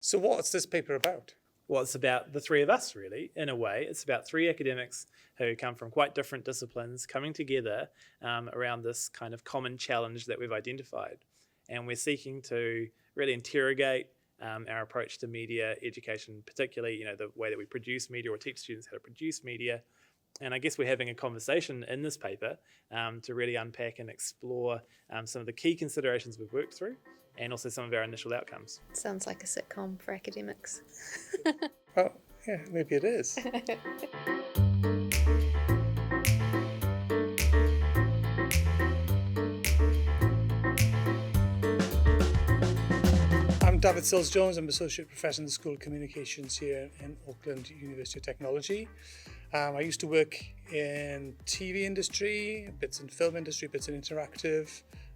So what's this paper about? Well, it's about the three of us, really, in a way. It's about three academics who come from quite different disciplines coming together around this kind of common challenge that we've identified. And we're seeking to really interrogate our approach to media education, particularly, the way that we produce media or teach students how to produce media. And I guess we're having a conversation in this paper to really unpack and explore some of the key considerations we've worked through and also some of our initial outcomes. Sounds like a sitcom for academics. Well, yeah, maybe it is. I'm Dafydd Sills-Jones. I'm Associate Professor in the School of Communications here in Auckland University of Technology. I used to work in TV industry, bits in film industry, bits in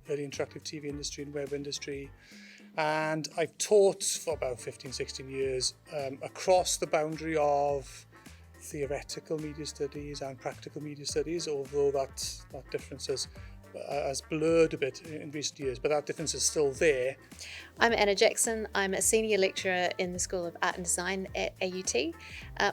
early interactive TV industry and web industry. And I've taught for about 15, 16 years across the boundary of theoretical media studies and practical media studies, although that difference has blurred a bit in recent years, but that difference is still there. I'm Anna Jackson. I'm a senior lecturer in the School of Art and Design at AUT.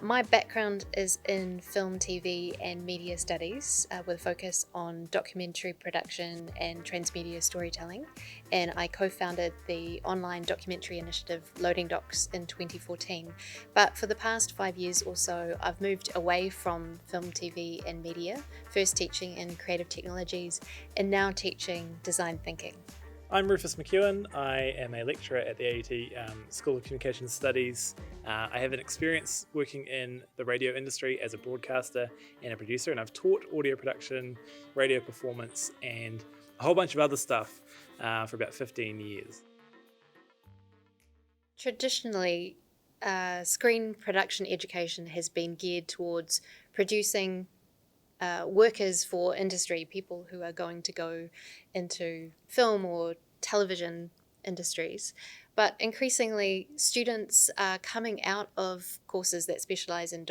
My background is in film, TV and media studies with a focus on documentary production and transmedia storytelling. And I co-founded the online documentary initiative Loading Docs in 2014. But for the past 5 years or so, I've moved away from film, TV and media, first teaching in creative technologies and now teaching design thinking. I'm Rufus McEwan. I am a lecturer at the AUT School of Communications Studies. I have an experience working in the radio industry as a broadcaster and a producer, and I've taught audio production, radio performance, and a whole bunch of other stuff for about 15 years. Traditionally, screen production education has been geared towards producing workers for industry, people who are going to go into film or television industries. But increasingly, students are coming out of courses that specialise in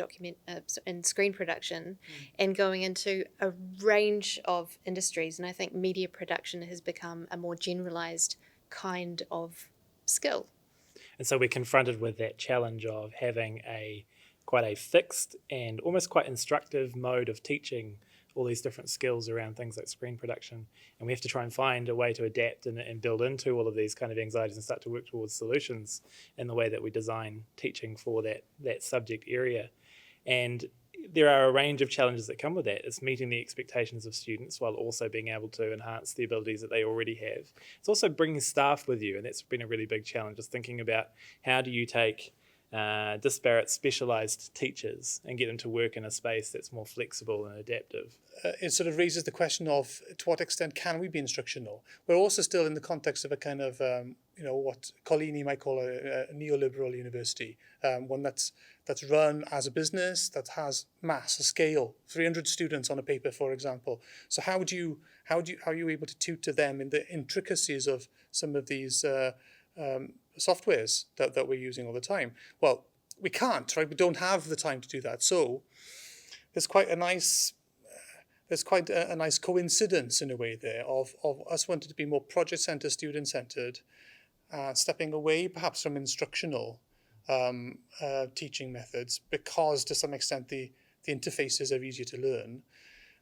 in screen production and going into a range of industries. And I think media production has become a more generalised kind of skill. And so we're confronted with that challenge of having quite a fixed and almost quite instructive mode of teaching all these different skills around things like screen production. And we have to try and find a way to adapt and build into all of these kind of anxieties and start to work towards solutions in the way that we design teaching for that subject area. And there are a range of challenges that come with that. It's meeting the expectations of students while also being able to enhance the abilities that they already have. It's also bringing staff with you, and that's been a really big challenge, just thinking about how do you take disparate specialised teachers and get them to work in a space that's more flexible and adaptive. It sort of raises the question of to what extent can we be instructional? We're also still in the context of a kind of, what Collini might call a neoliberal university, one that's run as a business, that has mass, a scale, 300 students on a paper, for example. So how are you able to tutor them in the intricacies of some of these softwares that we're using all the time? Well, we can't, right? We don't have the time to do that. So there's quite a nice coincidence in a way there of us wanting to be more project-centered, student-centered, stepping away perhaps from instructional teaching methods because to some extent the interfaces are easier to learn.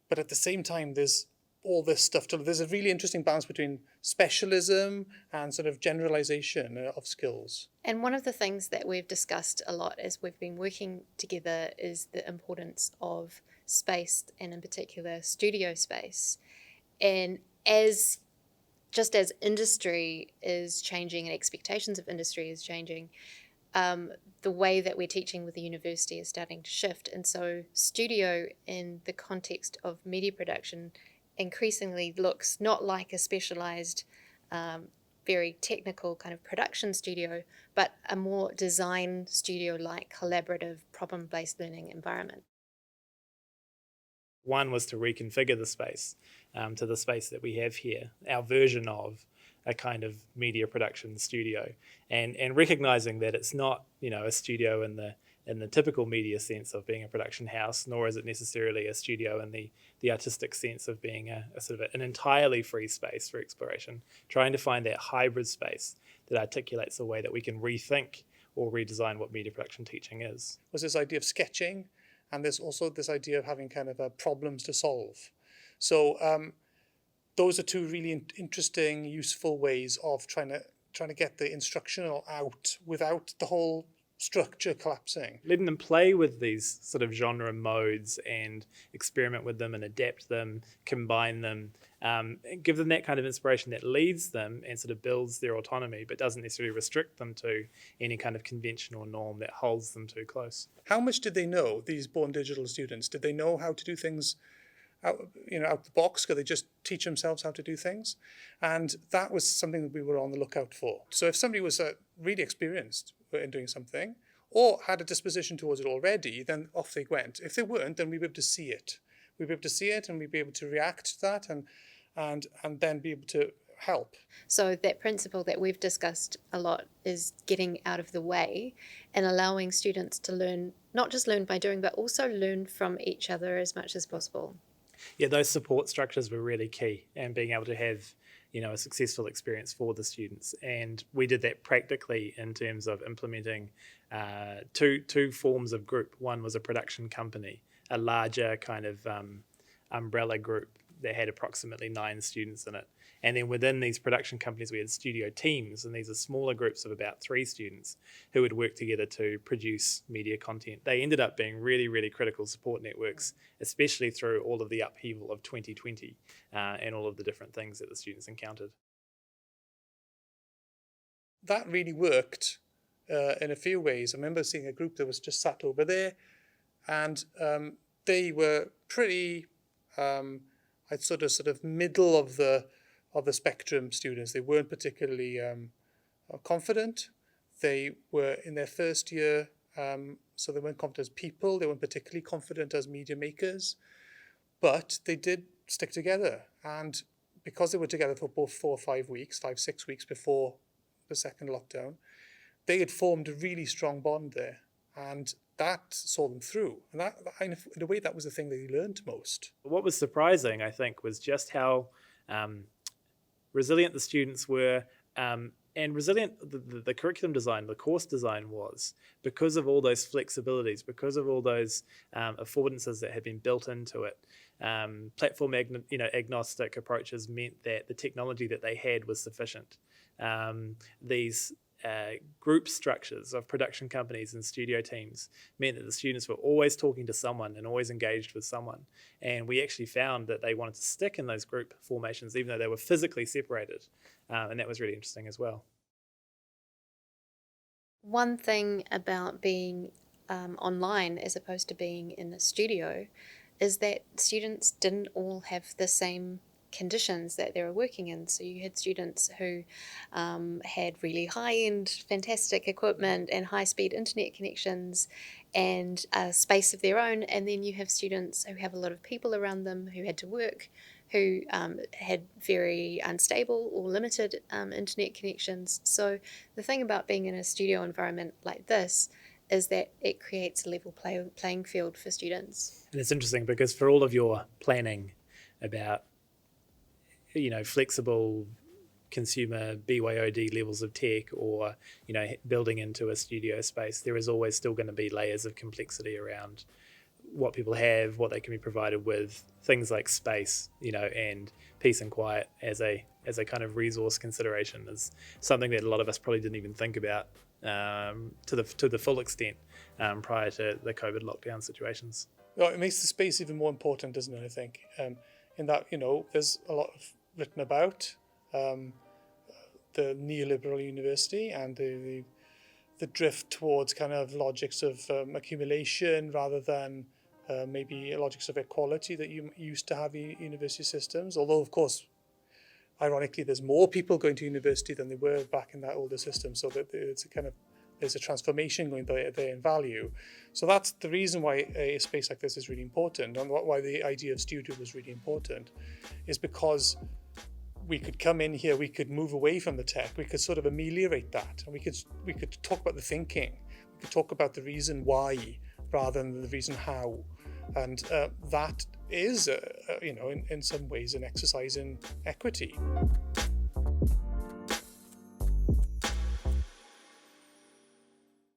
But at the same time, there's all this stuff. There's a really interesting balance between specialism and sort of generalization of skills. And one of the things that we've discussed a lot as we've been working together is the importance of space, and in particular studio space. And just as industry is changing and expectations of industry is changing, the way that we're teaching with the university is starting to shift. And so studio in the context of media production increasingly looks not like a specialized, very technical kind of production studio, but a more design studio-like collaborative problem-based learning environment. One was to reconfigure the space to the space that we have here, our version of a kind of media production studio, and recognizing that it's not, a studio in the typical media sense of being a production house, nor is it necessarily a studio in the artistic sense of being a sort of an entirely free space for exploration, trying to find that hybrid space that articulates the way that we can rethink or redesign what media production teaching is. Was this idea of sketching, and there's also this idea of having kind of problems to solve. So those are two really interesting, useful ways of trying to get the instructional out without the whole structure collapsing. Letting them play with these sort of genre modes and experiment with them and adapt them, combine them, give them that kind of inspiration that leads them and sort of builds their autonomy, but doesn't necessarily restrict them to any kind of convention or norm that holds them too close. How much did they know, these born digital students? Did they know how to do things out the box? Could they just teach themselves how to do things? And that was something that we were on the lookout for. So if somebody was really experienced in doing something or had a disposition towards it already, then off they went. If they weren't, then we'd be able to see it. We'd be able to see it and we'd be able to react to that and then be able to help. So that principle that we've discussed a lot is getting out of the way and allowing students to learn, not just learn by doing, but also learn from each other as much as possible. Yeah, those support structures were really key, and being able to have, a successful experience for the students. And we did that practically in terms of implementing two forms of group. One was a production company, a larger kind of umbrella group that had approximately 9 students in it. And then within these production companies, we had studio teams, and these are smaller groups of about 3 students who would work together to produce media content. They ended up being really, really critical support networks, especially through all of the upheaval of 2020 and all of the different things that the students encountered. That really worked in a few ways. I remember seeing a group that was just sat over there, and they were pretty, I'd sort of middle of the spectrum students. They weren't particularly confident. They were in their first year, so they weren't confident as people. They weren't particularly confident as media makers, but they did stick together. And because they were together for both 4 or 5 weeks, 5-6 weeks before the second lockdown, they had formed a really strong bond there, and that saw them through. And that, in a way, that was the thing that they learned most. What was surprising, I think, was just how resilient the students were, and resilient the curriculum design, the course design was, because of all those flexibilities, because of all those affordances that had been built into it. Platform agnostic approaches meant that the technology that they had was sufficient. These group structures of production companies and studio teams meant that the students were always talking to someone and always engaged with someone. And we actually found that they wanted to stick in those group formations even though they were physically separated. And that was really interesting as well. One thing about being online as opposed to being in a studio is that students didn't all have the same conditions that they were working in. So you had students who had really high-end, fantastic equipment and high-speed internet connections and a space of their own, and then you have students who have a lot of people around them who had to work, who had very unstable or limited internet connections. So the thing about being in a studio environment like this is that it creates a level playing field for students. And it's interesting because for all of your planning about flexible consumer BYOD levels of tech or, building into a studio space, there is always still going to be layers of complexity around what people have, what they can be provided with, things like space, and peace and quiet as a kind of resource consideration is something that a lot of us probably didn't even think about to the full extent prior to the COVID lockdown situations. Well, it makes the space even more important, doesn't it, I think, in that, there's a lot written about the neoliberal university and the drift towards kind of logics of accumulation rather than maybe logics of equality that you used to have in university systems. Although, of course, ironically, there's more people going to university than there were back in that older system. So that there's a transformation going there in value. So that's the reason why a space like this is really important, and why the idea of studio was really important, is because we could come in here, we could move away from the tech, we could sort of ameliorate that, and we could talk about the thinking, we could talk about the reason why rather than the reason how, and that is, in some ways, an exercise in equity.